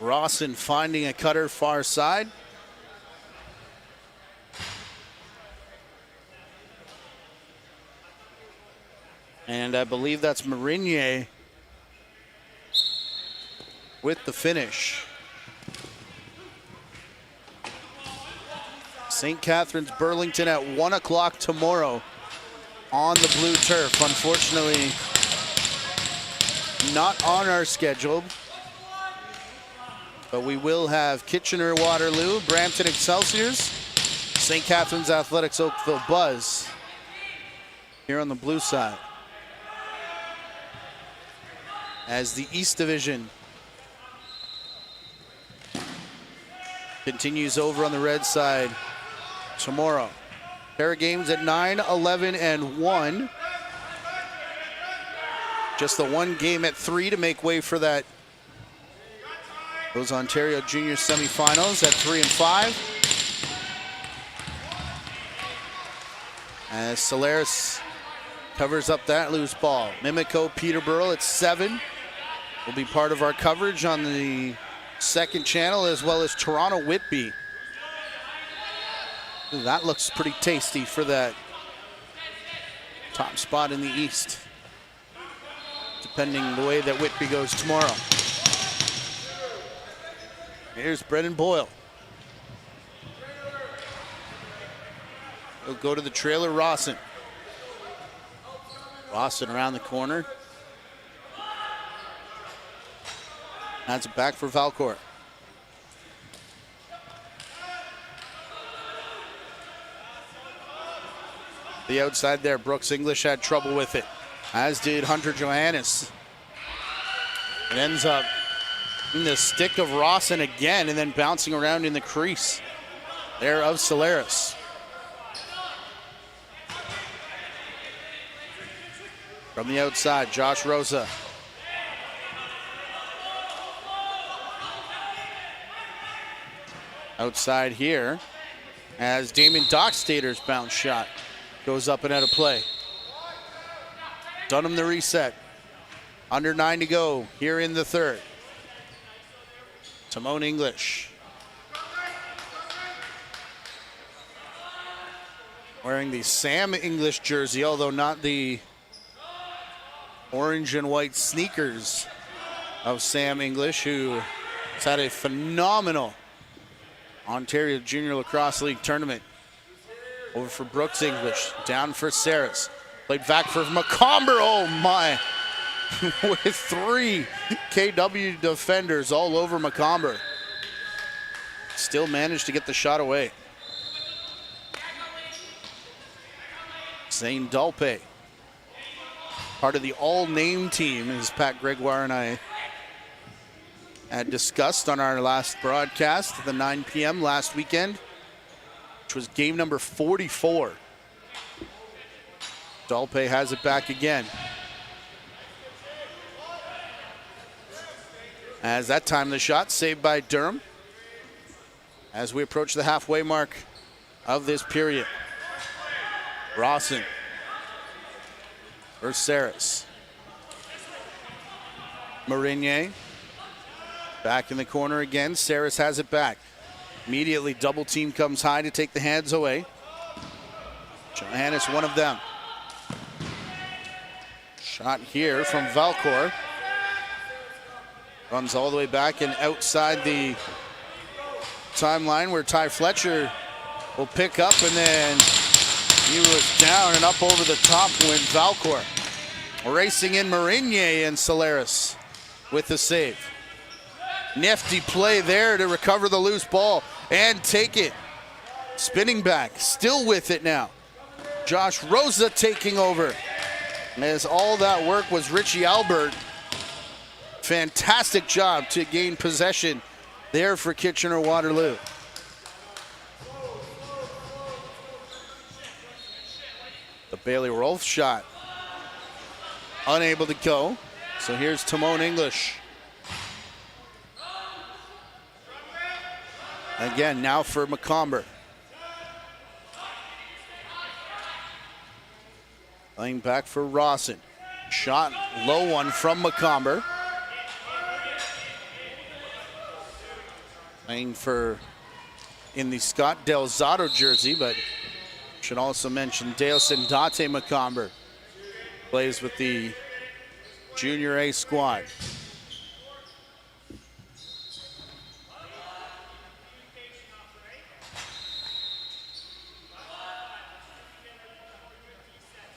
Rawson finding a cutter far side. And I believe that's Marinier with the finish. St. Catharines, Burlington at 1 o'clock tomorrow on the blue turf. Unfortunately, not on our schedule. But we will have Kitchener-Waterloo, Brampton Excelsiors, St. Catharines Athletics, Oakville Buzz here on the blue side. As the East Division continues over on the red side tomorrow. Pair of games at 9, 11, and 1. Just the one game at 3 to make way for that. Those Ontario Junior semifinals at 3 and 5. As Solaris covers up that loose ball. Mimico Peterborough at 7 will be part of our coverage on the second channel, as well as Toronto Whitby. Ooh, that looks pretty tasty for that top spot in the East, depending the way that Whitby goes tomorrow. Here's Brendan Boyle. He'll go to the trailer, Rawson. Rawson around the corner. That's it back for Valcourt. The outside there, Brooks English had trouble with it, as did Hunter Johannes. It ends up in the stick of Rawson again, and then bouncing around in the crease there of Solaris. From the outside, Josh Rosa. Outside here, as Damon Dockstader's bounce shot goes up and out of play. Dunham the reset. Under 9 to go here in the third. Timon English wearing the Sam English jersey, although not the orange and white sneakers of Sam English, who has had a phenomenal Ontario Junior Lacrosse League tournament. Over for Brooks English, down for Saris. Played back for McComber, oh my. With 3 KW defenders all over McComber. Still managed to get the shot away. Zane Dalpe, part of the all-name team, as Pat Gregoire and I had discussed on our last broadcast at the 9 p.m. last weekend, which was game number 44. Dalpe has it back again. As that time the shot saved by Durham. As we approach the halfway mark of this period. Rawson versus Saris. Marinier back in the corner again. Saris has it back. Immediately double team comes high to take the hands away. Johannes, one of them. Shot here from Valcourt. Runs all the way back and outside the timeline, where Ty Fletcher will pick up, and then he was down and up over the top when Valcourt. Racing in Marinier, and Solaris with the save. Nifty play there to recover the loose ball and take it. Spinning back, still with it now. Josh Rosa taking over. As all that work was Richie Albert. Fantastic job to gain possession there for Kitchener-Waterloo. The Bailey Rolfe shot unable to go. So here's Timon English. Again, now for McComber. Playing back for Rawson. Shot, low one from McComber. Playing for in the Scott Delzato jersey, but should also mention Dale Sindate McComber plays with the Junior A squad.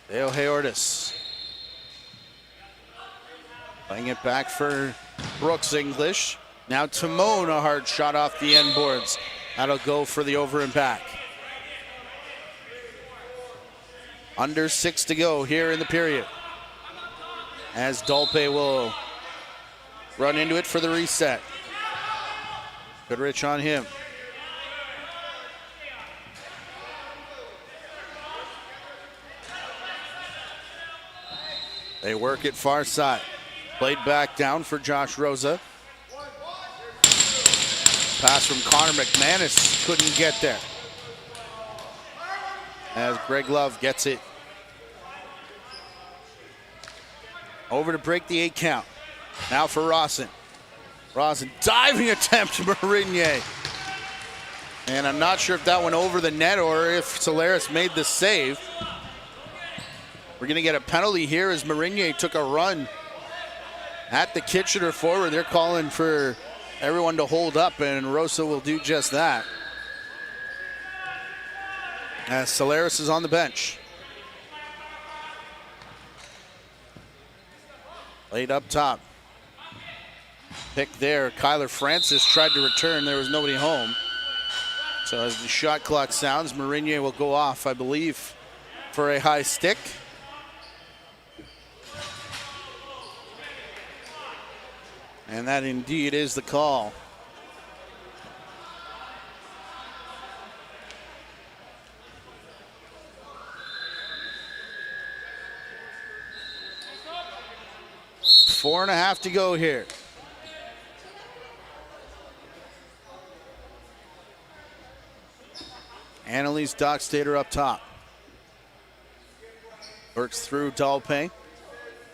Dale Hayortis playing it back for Brooks English. Now Timon, a hard shot off the end boards. That'll go for the over and back. Under 6 to go here in the period. As Dolpe will run into it for the reset. Goodrich on him. They work it far side. Played back down for Josh Rosa. Pass from Connor McManus, couldn't get there. As Greg Love gets it. Over to break the 8 count. Now for Rawson. Rawson diving attempt, Marinier. And I'm not sure if that went over the net or if Solaris made the save. We're gonna get a penalty here as Marinier took a run at the Kitchener forward. They're calling for everyone to hold up, and Rosa will do just that. As Solaris is on the bench. Laid up top. Pick there. Kyler Francis tried to return. There was nobody home. So as the shot clock sounds, Marinier will go off, I believe, for a high stick. And that indeed is the call. Four and a half to go here. Annalise Dockstader up top. Works through Dalpe.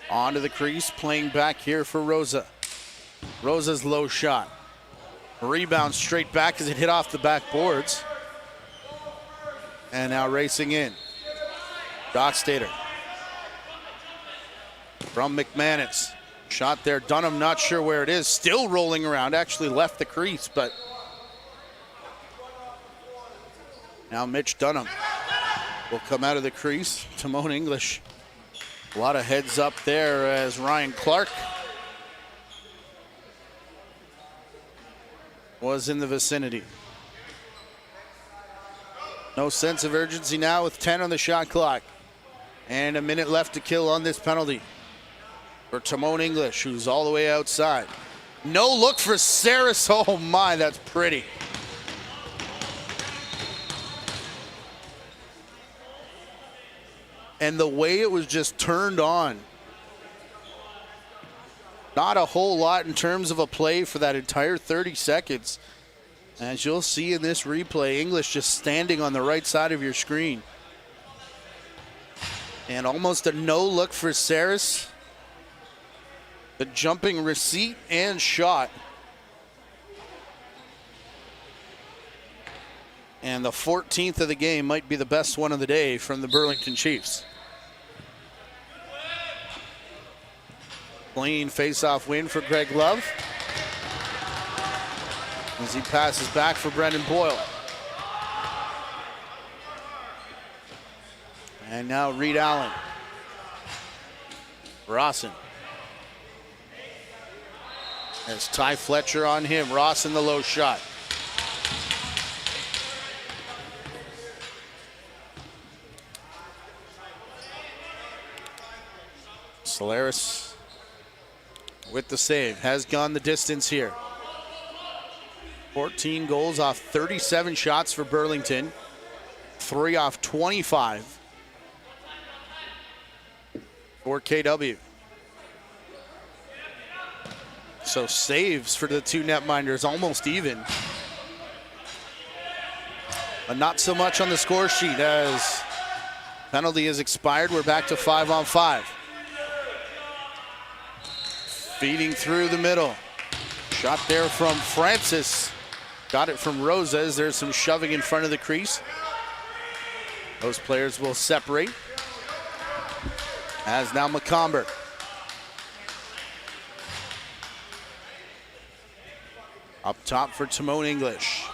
Onto the crease, playing back here for Rosa. Rosa's low shot. Rebound straight back as it hit off the back boards. And now racing in. Dockstader. From McManus. Shot there. Dunham not sure where it is. Still rolling around. Actually left the crease, but now Mitch Dunham will come out of the crease. Timon English. A lot of heads up there as Ryan Clark was in the vicinity. No sense of urgency now with 10 on the shot clock. And a minute left to kill on this penalty for Timon English, who's all the way outside. No look for Saris. Oh my, that's pretty. And the way it was just turned on. Not a whole lot in terms of a play for that entire 30 seconds. As you'll see in this replay, English just standing on the right side of your screen. And almost a no look for Saris. The jumping receipt and shot. And the 14th of the game might be the best one of the day from the Burlington Chiefs. Clean face-off win for Greg Love as he passes back for Brendan Boyle. And now Reed Allen. Rawson. There's Ty Fletcher on him. Rawson the low shot. Solaris with the save, has gone the distance here. 14 goals off 37 shots for Burlington. 3 off 25 for KW. So saves for the two netminders, almost even. But not so much on the score sheet as penalty has expired. We're back to 5-on-5. Feeding through the middle. Shot there from Francis. Got it from Rosas. There's some shoving in front of the crease. Those players will separate. As now McComber. Up top for Timon English.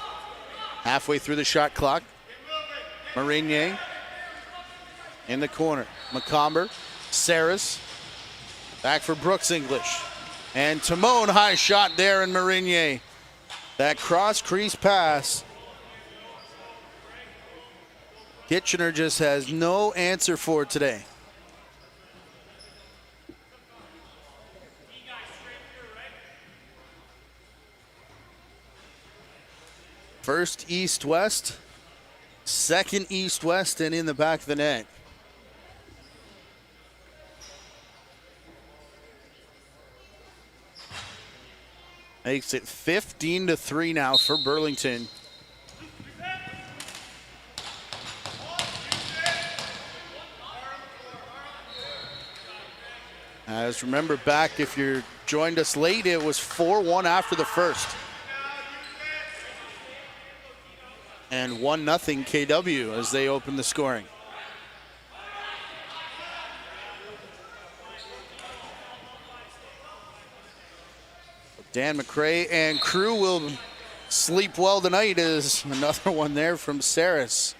Halfway through the shot clock. Marinier in the corner. McComber, Saris. Back for Brooks English. And Timon, high shot there, and Marinier. That cross crease pass. Kitchener just has no answer for today. First east-west, second east-west, and in the back of the net. Makes it 15-3 now for Burlington. As remember back, if you joined us late, it was 4-1 after the first. And 1-0 KW as they open the scoring. Dan McRae and crew will sleep well tonight as another one there from Saris.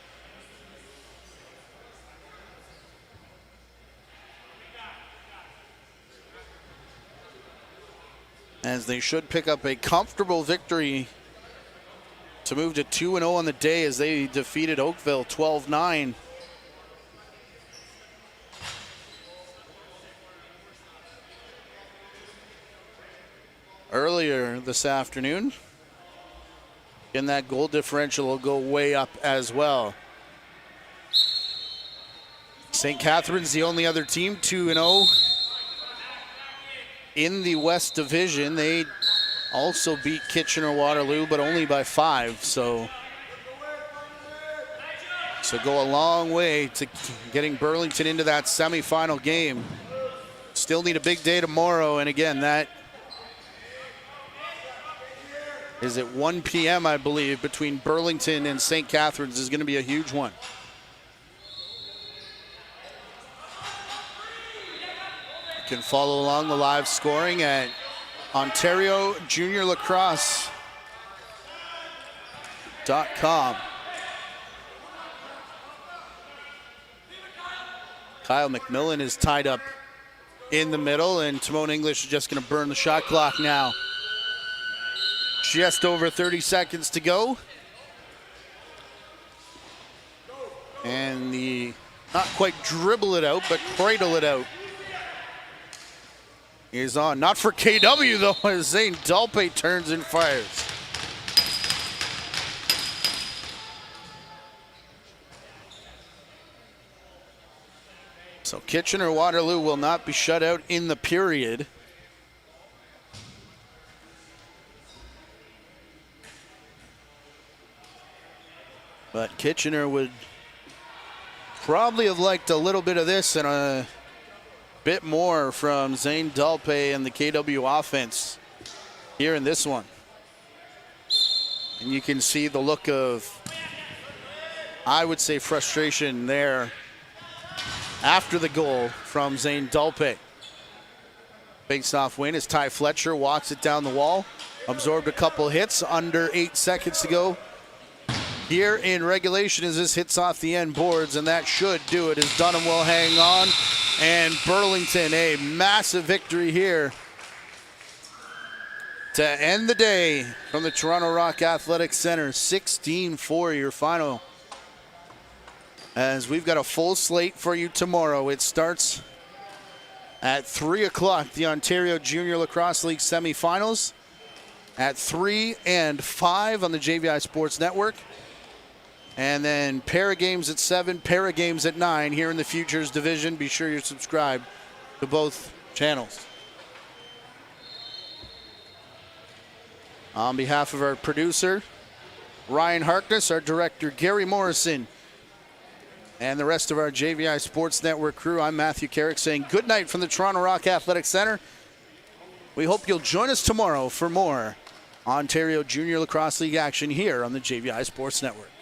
As they should pick up a comfortable victory to move to 2-0 on the day as they defeated Oakville 12-9. Earlier this afternoon. And that goal differential will go way up as well. St. Catharines, the only other team, 2-0 in the West Division. They also beat Kitchener-Waterloo, but only by 5. So go a long way to getting Burlington into that semifinal game. Still need a big day tomorrow, and again, that is at 1 p.m., I believe, between Burlington and St. Catharines is going to be a huge one. You can follow along the live scoring at OntarioJuniorLacrosse.com. Kyle McMillan is tied up in the middle, and Timon English is just going to burn the shot clock now. Just over 30 seconds to go. And the, not quite dribble it out, but cradle it out is on. Not for KW, though, as Zane Dalpe turns and fires. So Kitchener-Waterloo will not be shut out in the period. But Kitchener would probably have liked a little bit of this and a bit more from Zane Dalpe and the KW offense here in this one. And you can see the look of, I would say, frustration there after the goal from Zane Dalpe. Face-off win as Ty Fletcher walks it down the wall. Absorbed a couple hits, under 8 seconds to go here in regulation as this hits off the end boards, and that should do it as Dunham will hang on. And Burlington, a massive victory here to end the day from the Toronto Rock Athletic Center. 16-4 your final. As we've got a full slate for you tomorrow. It starts at 3 o'clock, the Ontario Junior Lacrosse League semifinals. At 3 and 5 on the JVI Sports Network. And then para games at 7, para games at 9 here in the Futures Division. Be sure you're subscribed to both channels. On behalf of our producer, Ryan Harkness, our director, Gary Morrison, and the rest of our JVI Sports Network crew, I'm Matthew Carrick saying good night from the Toronto Rock Athletic Center. We hope you'll join us tomorrow for more Ontario Junior Lacrosse League action here on the JVI Sports Network.